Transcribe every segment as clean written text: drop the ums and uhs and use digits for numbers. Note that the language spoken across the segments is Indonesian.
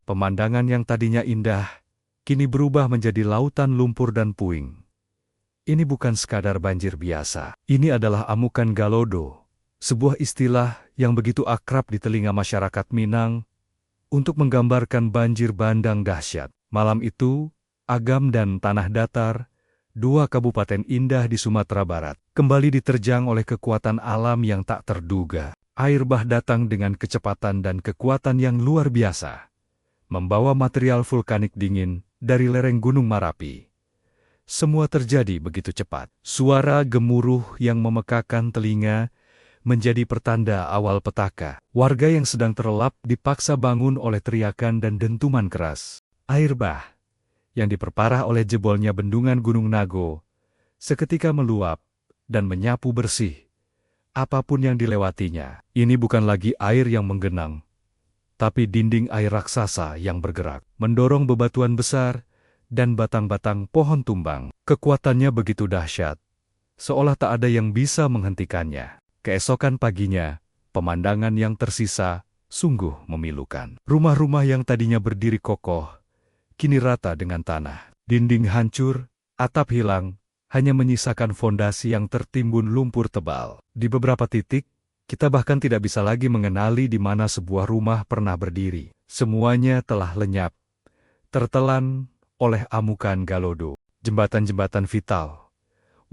Pemandangan yang tadinya indah, kini berubah menjadi lautan lumpur dan puing. Ini bukan sekadar banjir biasa. Ini adalah amukan galodo, sebuah istilah yang begitu akrab di telinga masyarakat Minang untuk menggambarkan banjir bandang dahsyat. Malam itu, Agam dan Tanah Datar, dua kabupaten indah di Sumatera Barat, kembali diterjang oleh kekuatan alam yang tak terduga. Air bah datang dengan kecepatan dan kekuatan yang luar biasa, membawa material vulkanik dingin dari lereng Gunung Marapi. Semua terjadi begitu cepat. Suara gemuruh yang memekakan telinga menjadi pertanda awal petaka. Warga yang sedang terlelap dipaksa bangun oleh teriakan dan dentuman keras. Air bah, yang diperparah oleh jebolnya bendungan Gunung Nago, seketika meluap dan menyapu bersih apapun yang dilewatinya. Ini bukan lagi air yang menggenang, tapi dinding air raksasa yang bergerak, mendorong bebatuan besar dan batang-batang pohon tumbang. Kekuatannya begitu dahsyat, seolah tak ada yang bisa menghentikannya. Keesokan paginya, pemandangan yang tersisa sungguh memilukan. Rumah-rumah yang tadinya berdiri kokoh, kini rata dengan tanah. Dinding hancur, atap hilang, hanya menyisakan fondasi yang tertimbun lumpur tebal. Di beberapa titik, kita bahkan tidak bisa lagi mengenali di mana sebuah rumah pernah berdiri. Semuanya telah lenyap, tertelan oleh amukan galodo. Jembatan-jembatan vital,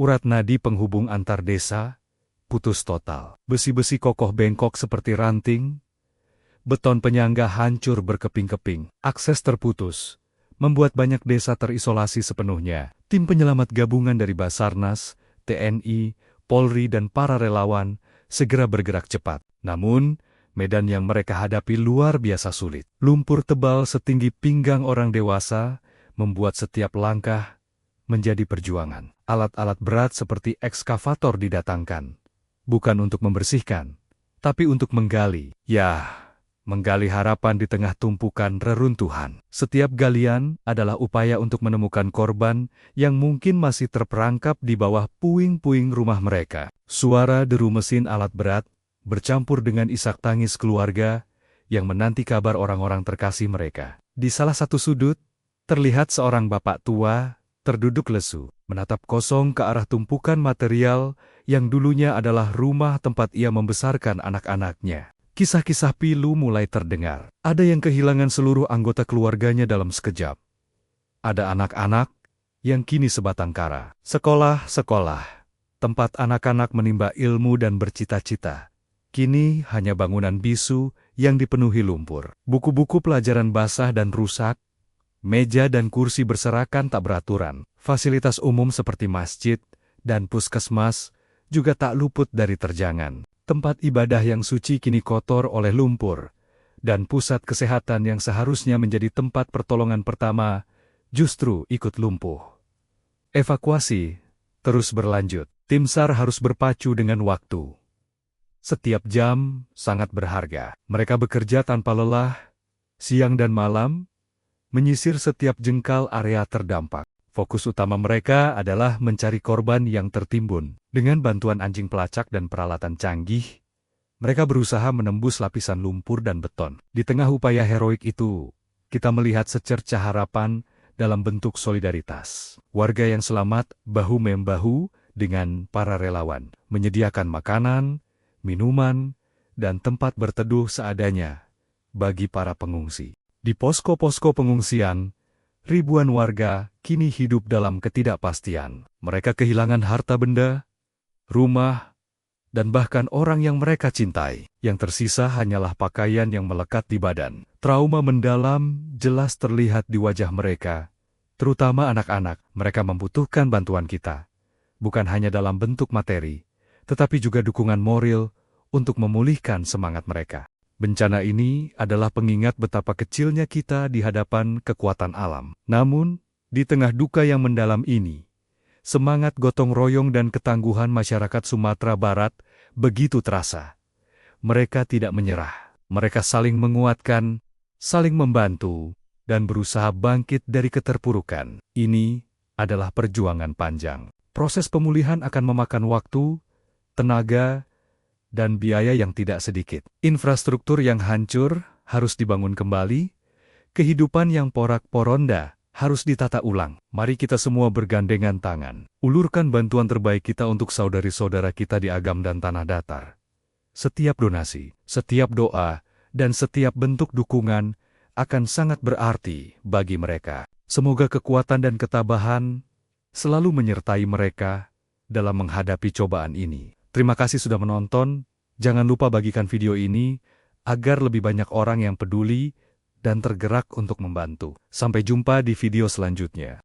urat nadi penghubung antar desa, putus total. Besi-besi kokoh bengkok seperti ranting, beton penyangga hancur berkeping-keping. Akses terputus, membuat banyak desa terisolasi sepenuhnya. Tim penyelamat gabungan dari Basarnas, TNI, Polri dan para relawan segera bergerak cepat. Namun, medan yang mereka hadapi luar biasa sulit. Lumpur tebal setinggi pinggang orang dewasa membuat setiap langkah menjadi perjuangan. Alat-alat berat seperti ekskavator didatangkan, bukan untuk membersihkan, tapi untuk menggali. Menggali harapan di tengah tumpukan reruntuhan. Setiap galian adalah upaya untuk menemukan korban yang mungkin masih terperangkap di bawah puing-puing rumah mereka. Suara deru mesin alat berat bercampur dengan isak tangis keluarga yang menanti kabar orang-orang terkasih mereka. Di salah satu sudut, terlihat seorang bapak tua terduduk lesu, menatap kosong ke arah tumpukan material yang dulunya adalah rumah tempat ia membesarkan anak-anaknya. Kisah-kisah pilu mulai terdengar. Ada yang kehilangan seluruh anggota keluarganya dalam sekejap. Ada anak-anak yang kini sebatang kara. Sekolah-sekolah, tempat anak-anak menimba ilmu dan bercita-cita, kini hanya bangunan bisu yang dipenuhi lumpur. Buku-buku pelajaran basah dan rusak, meja dan kursi berserakan tak beraturan. Fasilitas umum seperti masjid dan puskesmas juga tak luput dari terjangan. Tempat ibadah yang suci kini kotor oleh lumpur, dan pusat kesehatan yang seharusnya menjadi tempat pertolongan pertama justru ikut lumpuh. Evakuasi terus berlanjut. Tim SAR harus berpacu dengan waktu. Setiap jam sangat berharga. Mereka bekerja tanpa lelah, siang dan malam, menyisir setiap jengkal area terdampak. Fokus utama mereka adalah mencari korban yang tertimbun. Dengan bantuan anjing pelacak dan peralatan canggih, mereka berusaha menembus lapisan lumpur dan beton. Di tengah upaya heroik itu, kita melihat secercah harapan dalam bentuk solidaritas. Warga yang selamat bahu-membahu dengan para relawan, menyediakan makanan, minuman, dan tempat berteduh seadanya bagi para pengungsi. Di posko-posko pengungsian, ribuan warga kini hidup dalam ketidakpastian. Mereka kehilangan harta benda, rumah, dan bahkan orang yang mereka cintai. Yang tersisa hanyalah pakaian yang melekat di badan. Trauma mendalam jelas terlihat di wajah mereka, terutama anak-anak. Mereka membutuhkan bantuan kita, bukan hanya dalam bentuk materi, tetapi juga dukungan moral untuk memulihkan semangat mereka. Bencana ini adalah pengingat betapa kecilnya kita di hadapan kekuatan alam. Namun, di tengah duka yang mendalam ini, semangat gotong royong dan ketangguhan masyarakat Sumatera Barat begitu terasa. Mereka tidak menyerah. Mereka saling menguatkan, saling membantu, dan berusaha bangkit dari keterpurukan. Ini adalah perjuangan panjang. Proses pemulihan akan memakan waktu, tenaga, dan biaya yang tidak sedikit. Infrastruktur yang hancur harus dibangun kembali, Kehidupan yang porak-poranda harus ditata ulang. Mari kita semua bergandengan tangan. Ulurkan bantuan terbaik kita untuk saudari-saudara kita di Agam dan Tanah Datar. Setiap donasi, setiap doa, dan setiap bentuk dukungan akan sangat berarti bagi mereka. Semoga kekuatan dan ketabahan selalu menyertai mereka dalam menghadapi cobaan ini. Terima kasih sudah menonton. Jangan lupa bagikan video ini agar lebih banyak orang yang peduli dan tergerak untuk membantu. Sampai jumpa di video selanjutnya.